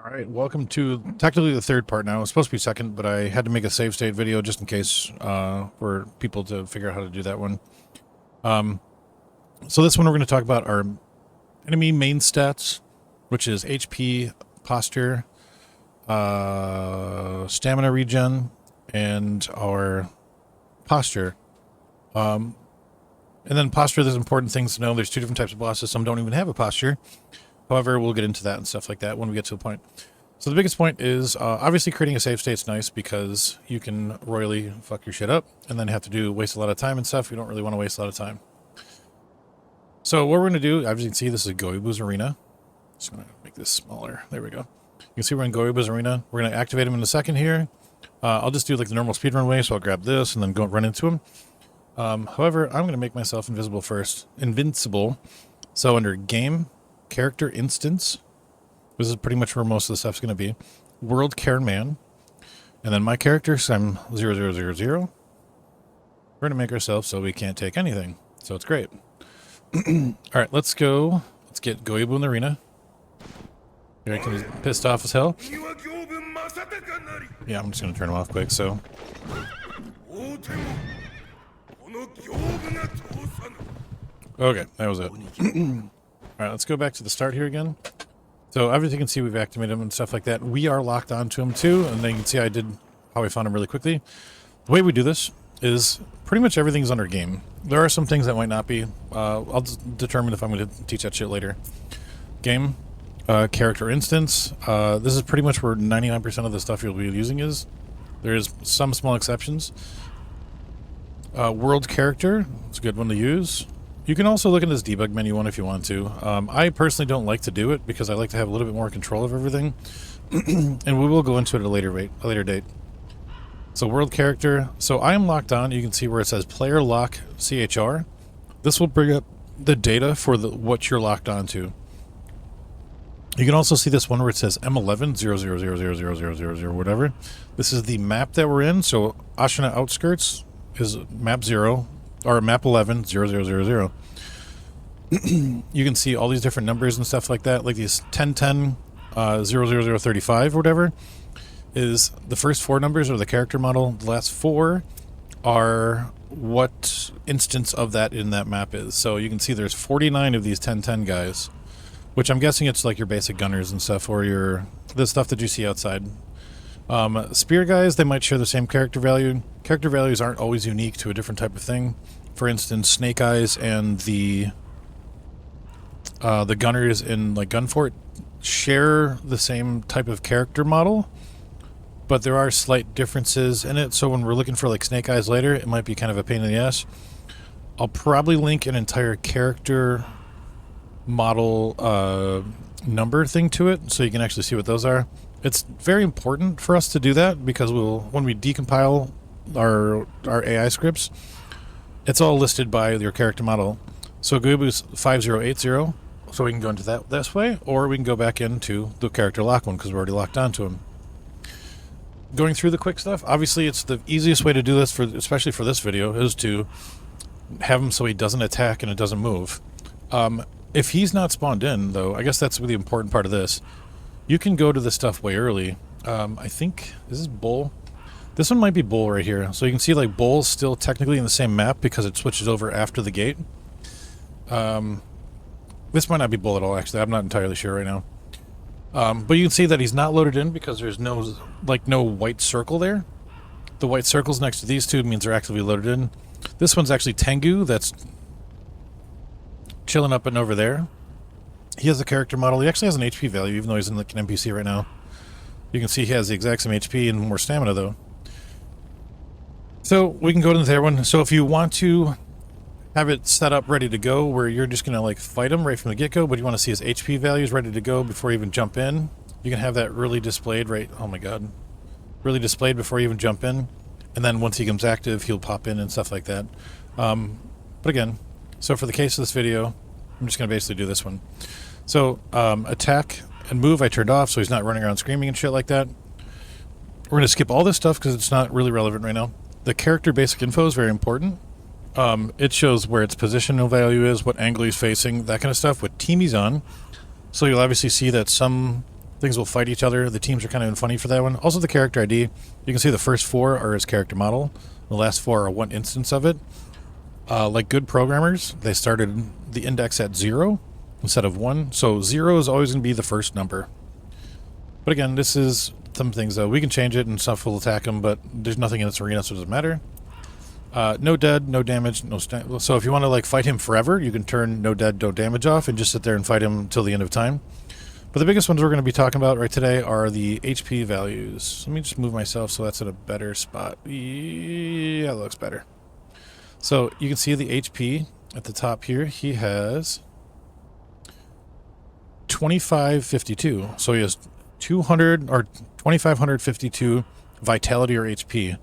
All right, welcome to technically the third part now. It's supposed to be second, but I had to make a save state video just in case for people to figure out how to do that one. So this one we're going to talk about our enemy main stats, which is HP, posture, stamina regen, and our posture. And then posture, there's important things to know. There's two different types of bosses. Some don't even have a posture. However, we'll get into that and stuff like that when we get to the point. So the biggest point is, obviously creating a save state's nice because you can royally fuck your shit up and then have to waste a lot of time and stuff. You don't really want to waste a lot of time. So what we're going to do, as you can see, this is Goibu's Arena. Just going to make this smaller. There we go. You can see we're in Goibu's Arena. We're going to activate him in a second here. I'll just do like the normal speedrun way, so I'll grab this and then go run into him. However, I'm going to make myself invisible first. Invincible. So under Game, Character Instance, this is pretty much where most of the stuff's going to be. World Cairn Man. And then my character, so I'm 0000. We're going to make ourselves so we can't take anything. So it's great. Alright, let's go. Let's get Goibu in the arena. Here I can pissed off as hell. Yeah, I'm just going to turn him off quick, so. Okay, that was it. Alright, let's go back to the start here again. So, as you can see, we've activated him and stuff like that. We are locked onto him too, and then you can see I did how I found him really quickly. The way we do this is pretty much everything's under game. There are some things that might not be. I'll determine if I'm going to teach that shit later. Game, character instance. This is pretty much where 99% of the stuff you'll be using is. There's some small exceptions. World character, it's a good one to use. You can also look at this debug menu one if you want to. I personally don't like to do it because I like to have a little bit more control of everything. And we will go into it at a later date. So world character. So I am locked on. You can see where it says player lock CHR. This will bring up the data for what you're locked onto. You can also see this one where it says M11 0000000 whatever. This is the map that we're in. So Ashina Outskirts is map 0. Or map 11, 0000. You can see all these different numbers and stuff like that, like these 1010, 00035, whatever, is the first four numbers are the character model. The last four are what instance of that in that map is. So you can see there's 49 of these 1010 guys, which I'm guessing it's like your basic gunners and stuff, or the stuff that you see outside. Spear guys, they might share the same character value. Character values aren't always unique to a different type of thing. For instance, Snake Eyes and the gunners in like Gunfort share the same type of character model, but there are slight differences in it. So when we're looking for like Snake Eyes later, it might be kind of a pain in the ass. I'll probably link an entire character model number thing to it, so you can actually see what those are. It's very important for us to do that because when we decompile our AI scripts, it's all listed by your character model. So Goibu's 5080, so we can go into that this way, or we can go back into the character lock one because we're already locked onto him. Going through the quick stuff, obviously it's the easiest way to do this, especially for this video, is to have him so he doesn't attack and it doesn't move. If he's not spawned in, though, I guess that's the important part of this. You can go to this stuff way early. I think, is this Bull? This one might be Bull right here. So you can see like Bull's still technically in the same map because it switches over after the gate. This might not be Bull at all, actually. I'm not entirely sure right now. But you can see that he's not loaded in because there's no white circle there. The white circles next to these two means they're actively loaded in. This one's actually Tengu that's chilling up and over there. He has a character model. He actually has an HP value, even though he's in like an NPC right now. You can see he has the exact same HP and more stamina, though. So we can go to the third one. So if you want to have it set up ready to go, where you're just going to like fight him right from the get-go, but you want to see his HP values ready to go before you even jump in, you can have that really displayed right... Oh my god. Really displayed before you even jump in. And then once he becomes active, he'll pop in and stuff like that. But again, so for the case of this video, I'm just going to basically do this one. So, attack and move I turned off, so he's not running around screaming and shit like that. We're going to skip all this stuff because it's not really relevant right now. The character basic info is very important. It shows where its positional value is, what angle he's facing, that kind of stuff, what team he's on. So you'll obviously see that some Things will fight each other. The teams are kind of funny for that one. Also the character ID. You can see the first 4 are his character model. The last 4 are one instance of it. Like good programmers, they started the index at 0 instead of 1. So 0 is always going to be the first number. But again, this is some things that we can change it and stuff will attack them, but there's nothing in this arena, so it doesn't matter. No dead, no damage, no so if you want to like fight him forever, you can turn no dead, no damage off and just sit there and fight him till the end of time. But the biggest ones we're going to be talking about right today are the HP values. Let me just move myself so that's in a better spot. Yeah, that looks better. So you can see the HP at the top here. He has 2552. So he has 200 or 2552 vitality or HP.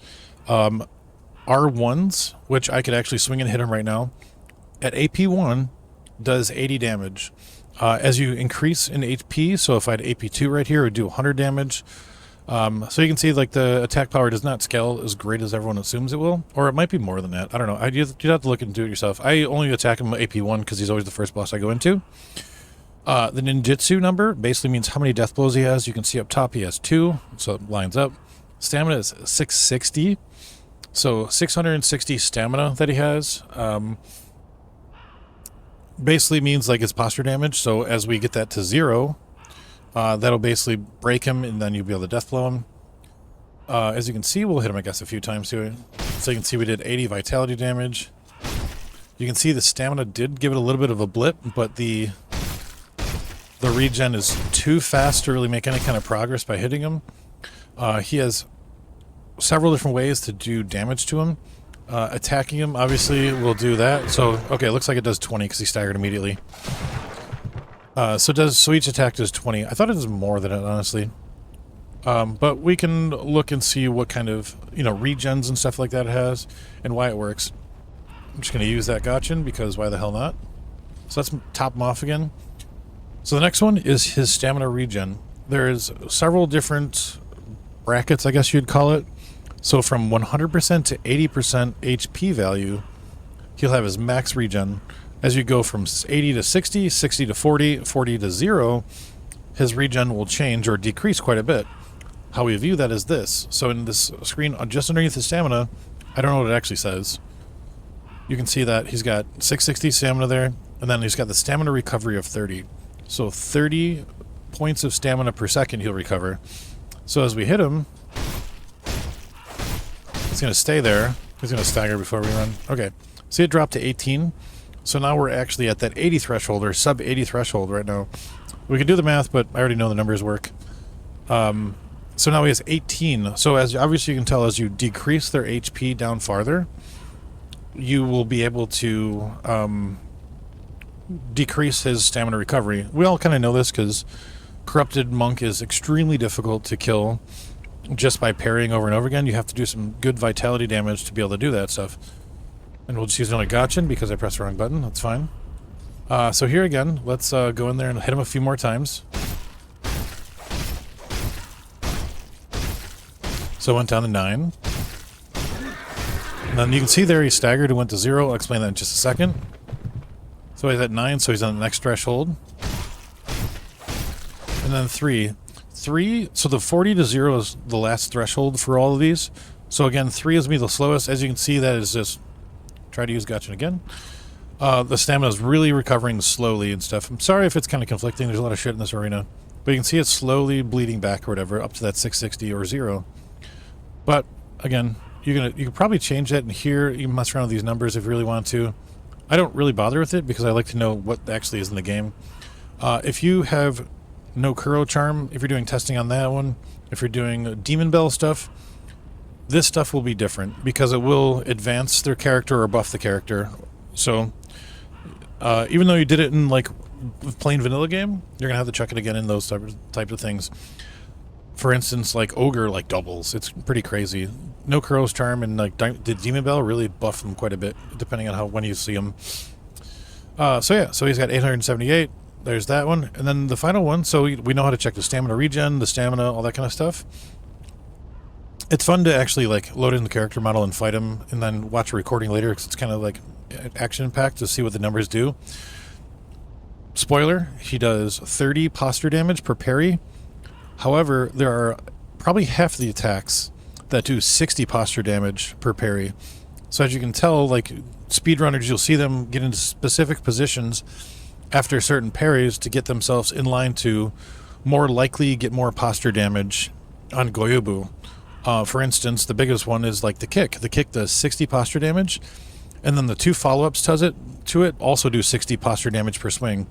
R1s, which I could actually swing and hit him right now, at AP1 does 80 damage. As you increase in HP, so if I had AP2 right here, it would do 100 damage. So you can see like the attack power does not scale as great as everyone assumes it will, or it might be more than that. I don't know. You'd have to look and do it yourself. I only attack him AP1 because he's always the first boss I go into. The ninjutsu number basically means how many death blows he has. You can see up top he has 2, so it lines up. Stamina is 660. So 660 stamina that he has basically means like his posture damage. So as we get that to 0, that'll basically break him and then you'll be able to death blow him. As you can see, we'll hit him I guess a few times too. So you can see we did 80 vitality damage. You can see the stamina did give it a little bit of a blip, but the regen is too fast to really make any kind of progress by hitting him. He has several different ways to do damage to him. Attacking him obviously will do that. So okay, it looks like it does 20 because he staggered immediately. So each attack does 20. I thought it was more than it, honestly. But we can look and see what kind of, regens and stuff like that it has and why it works. I'm just going to use that Gotchin because why the hell not? So let's top him off again. So the next one is his stamina regen. There's several different brackets, I guess you'd call it. So from 100% to 80% HP value, he'll have his max regen. As you go from 80 to 60, 60 to 40, 40 to 0, his regen will change or decrease quite a bit. How we view that is this. So in this screen, just underneath his stamina, I don't know what it actually says. You can see that he's got 660 stamina there, and then he's got the stamina recovery of 30. So 30 points of stamina per second he'll recover. So as we hit him, he's going to stay there. He's going to stagger before we run. Okay. See it dropped to 18. So now we're actually at that 80 threshold or sub 80 threshold right now. We can do the math, but I already know the numbers work. So now he has 18. So as obviously you can tell, as you decrease their HP down farther, you will be able to decrease his stamina recovery. We all kind of know this because Corrupted Monk is extremely difficult to kill just by parrying over and over again. You have to do some good vitality damage to be able to do that stuff. And we'll just use another Gotchin because I pressed the wrong button. That's fine. So here again, let's go in there and hit him a few more times. So it went down to 9. And then you can see there he staggered and went to 0. I'll explain that in just a second. So he's at 9, so he's on the next threshold. And then 3. 3, so the 40 to 0 is the last threshold for all of these. So again, 3 is going to be the slowest. As you can see, that is just... Try to use Gotchin again. The stamina is really recovering slowly and stuff. I'm sorry if it's kind of conflicting. There's a lot of shit in this arena. But you can see it's slowly bleeding back or whatever, up to that 660 or 0. But, again, you can probably change that in here. You can mess around with these numbers if you really want to. I don't really bother with it because I like to know what actually is in the game. If you have no Kuro Charm, if you're doing testing on that one, if you're doing Demon Bell stuff, this stuff will be different because it will advance their character or buff the character. So, even though you did it in like plain vanilla game, you're gonna have to check it again in those types of things. For instance, like Ogre like doubles. It's pretty crazy. No Kuro's Charm and like did Demon Bell really buff them quite a bit, depending on when you see them. So yeah, so he's got 878. There's that one, and then the final one. So we know how to check the stamina regen, the stamina, all that kind of stuff. It's fun to actually like load in the character model and fight him, and then watch a recording later because it's kind of like action-packed to see what the numbers do. Spoiler: he does 30 posture damage per parry, However, there are probably half the attacks that do 60 posture damage per parry. So as you can tell, like speedrunners, you'll see them get into specific positions after certain parries to get themselves in line to more likely get more posture damage on Goyobu. For instance, the biggest one is like the kick. The kick does 60 posture damage, and then the 2 follow-ups to it also do 60 posture damage per swing.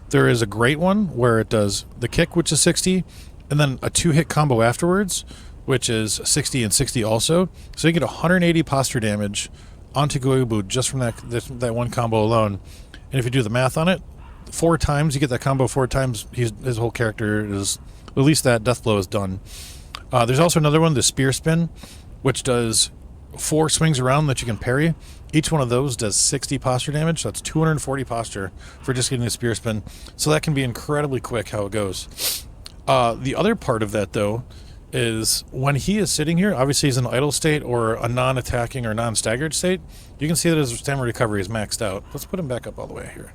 There is a great one where it does the kick, which is 60, and then a 2-hit combo afterwards, which is 60 and 60 also. So you get 180 posture damage onto Goyobu just from that one combo alone. And if you do the math on it, 4 times, you get that combo 4 times, his whole character is, at least that death blow is done. There's also another one, the spear spin, which does 4 swings around that you can parry. Each one of those does 60 posture damage, so that's 240 posture for just getting a spear spin. So that can be incredibly quick how it goes. The other part of that, though, is when he is sitting here, obviously he's in an idle state or a non-attacking or non-staggered state, you can see that his stamina recovery is maxed out. Let's put him back up all the way here.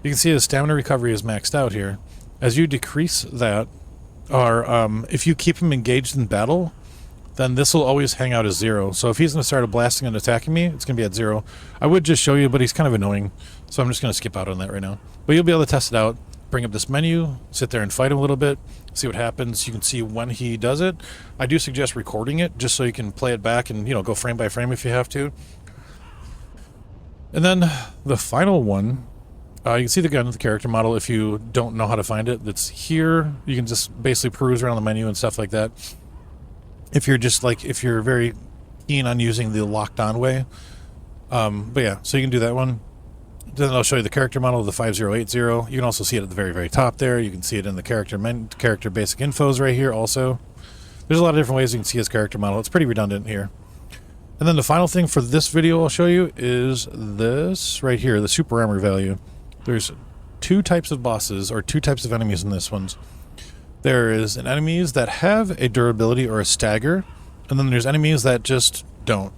You can see his stamina recovery is maxed out here. As you decrease that, or if you keep him engaged in battle, then this will always hang out as 0. So if he's going to start blasting and attacking me, it's going to be at 0. I would just show you, but he's kind of annoying, so I'm just going to skip out on that right now. But you'll be able to test it out. Bring up this menu, sit there and fight him a little bit, see what happens. You can see when he does it. I do suggest recording it just so you can play it back and, go frame by frame if you have to. And then the final one, you can see the gun with the character model if you don't know how to find it. It's here. You can just basically peruse around the menu and stuff like that. If you're very keen on using the locked on way. But yeah, so you can do that one. Then I'll show you the character model of the 5080. You can also see it at the very, very top there. You can see it in the character basic infos right here also. There's a lot of different ways you can see his character model. It's pretty redundant here. And then the final thing for this video I'll show you is this right here, the super armor value. There's 2 types of bosses, or 2 types of enemies in this one. There is enemies that have a durability or a stagger, and then there's enemies that just don't.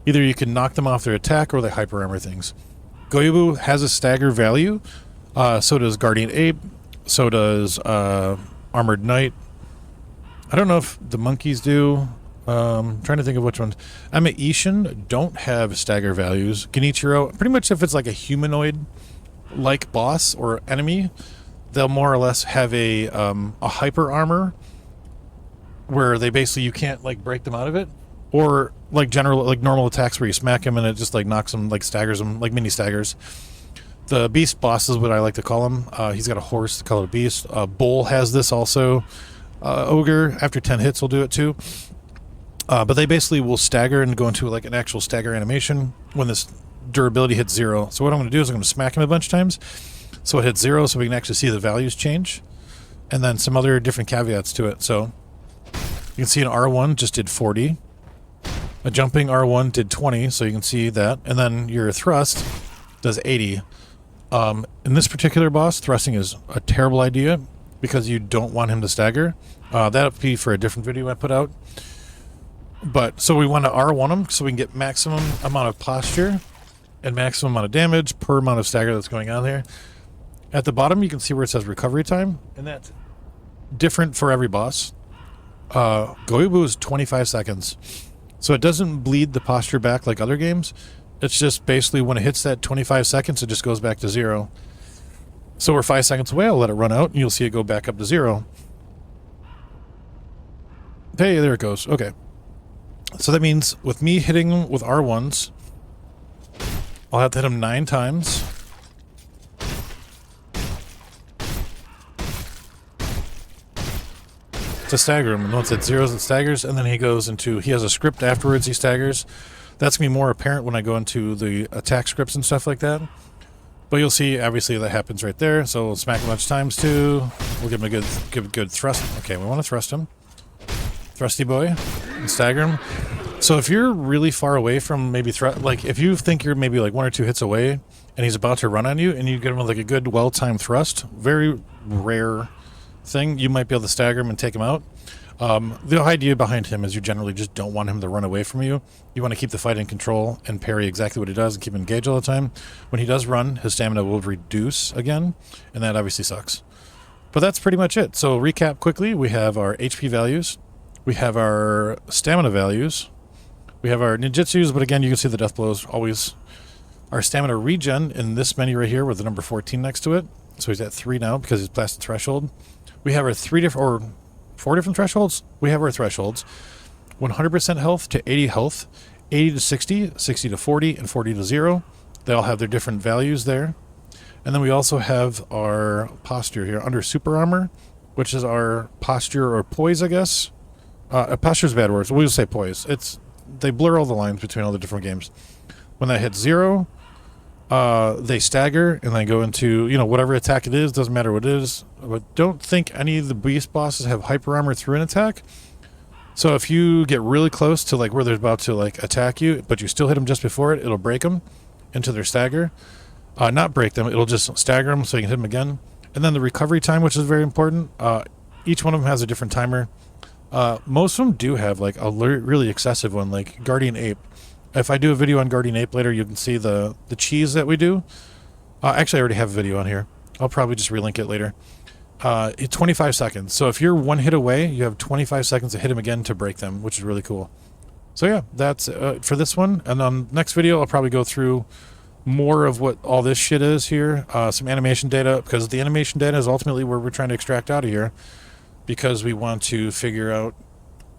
Either you can knock them off their attack or they hyper armor things. Goyobu has a stagger value, so does Guardian Ape, so does Armored Knight. I don't know if the monkeys do. Trying to think of which ones. Ishin don't have stagger values. Genichiro, pretty much if it's like a humanoid-like boss or enemy, they'll more or less have a hyper armor where they basically, you can't like break them out of it. Or like normal attacks where you smack him and it just like knocks him, like staggers him, like mini staggers. The beast boss is what I like to call him. He's got a horse called a beast. Bull has this also. Ogre, after 10 hits, will do it too. But they basically will stagger and go into like an actual stagger animation when this durability hits 0. So what I'm going to do is I'm going to smack him a bunch of times so it hits 0 so we can actually see the values change. And then some other different caveats to it. So you can see an R1 just did 40. A jumping R1 did 20, so you can see that. And then your thrust does 80. In this particular boss, thrusting is a terrible idea because you don't want him to stagger. That'll be for a different video I put out. But so we want to R1 him so we can get maximum amount of posture and maximum amount of damage per amount of stagger that's going on there. At the bottom, you can see where it says recovery time, and that's different for every boss. Goyobu is 25 seconds. So it doesn't bleed the posture back like other games. It's just basically when it hits that 25 seconds, it just goes back to 0. So we're 5 seconds away, I'll let it run out, and you'll see it go back up to 0. Hey, there it goes. Okay. So that means with me hitting with R1s, I'll have to hit him 9 times. To stagger him, and once it zeros, it staggers, and then he has a script afterwards he staggers. That's going to be more apparent when I go into the attack scripts and stuff like that. But you'll see, obviously, that happens right there. So we'll smack him a bunch of times too. We'll give him a good thrust. Okay, we want to thrust him. Thrusty boy. And stagger him. So if you're really far away from maybe like if you think you're maybe like 1 or 2 hits away and he's about to run on you and you get him with like a good well-timed thrust, very rare thing, you might be able to stagger him and take him out. The idea behind him is you generally just don't want him to run away from you. You want to keep the fight in control and parry exactly what he does and keep him engaged all the time. When he does run, his stamina will reduce again, and that obviously sucks. But that's pretty much it. So recap quickly, we have our HP values, we have our stamina values, we have our ninjutsus, but again, you can see the death blows always. Our stamina regen in this menu right here with the number 14 next to it. So he's at 3 now because he's past the threshold. We have our 4 different thresholds. We have our thresholds. 100% health to 80 health, 80 to 60, 60 to 40, and 40 to 0. They all have their different values there. And then we also have our posture here under super armor, which is our posture or poise, I guess. Posture is a bad word, so we'll just say poise. They blur all the lines between all the different games. When that hits 0, they stagger and they go into, whatever attack it is, doesn't matter what it is. But don't think any of the beast bosses have hyper armor through an attack. So if you get really close to like where they're about to like attack you, but you still hit them just before it, it'll break them into their stagger. Not break them, it'll just stagger them so you can hit them again. And then the recovery time, which is very important. Each one of them has a different timer. Most of them do have like a really excessive one, like Guardian Ape. If I do a video on Guardian Ape later, you can see the cheese that we do. Actually, I already have a video on here. I'll probably just relink it later. 25 seconds. So if you're one hit away, you have 25 seconds to hit him again to break them, which is really cool. So yeah, that's for this one. And on next video, I'll probably go through more of what all this shit is here. Some animation data, because the animation data is ultimately where we're trying to extract out of here, because we want to figure out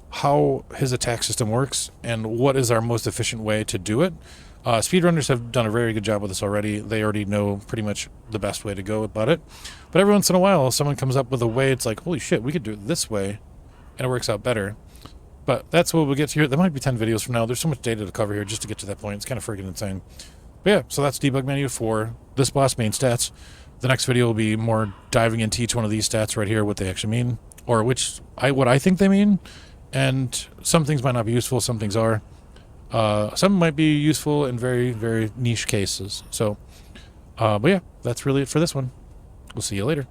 how his attack system works and what is our most efficient way to do it. Speedrunners have done a very good job with this already. They already know pretty much the best way to go about it. But every once in a while, someone comes up with a way, it's like, holy shit, we could do it this way, and it works out better. But that's what we'll get to here. There might be 10 videos from now. There's so much data to cover here just to get to that point. It's kind of freaking insane. But yeah, so that's debug menu for this boss main stats. The next video will be more diving into each one of these stats right here, what they actually mean, or what I think they mean. And some things might not be useful, some things are. Some might be useful in very, very niche cases. So, but yeah, that's really it for this one. We'll see you later.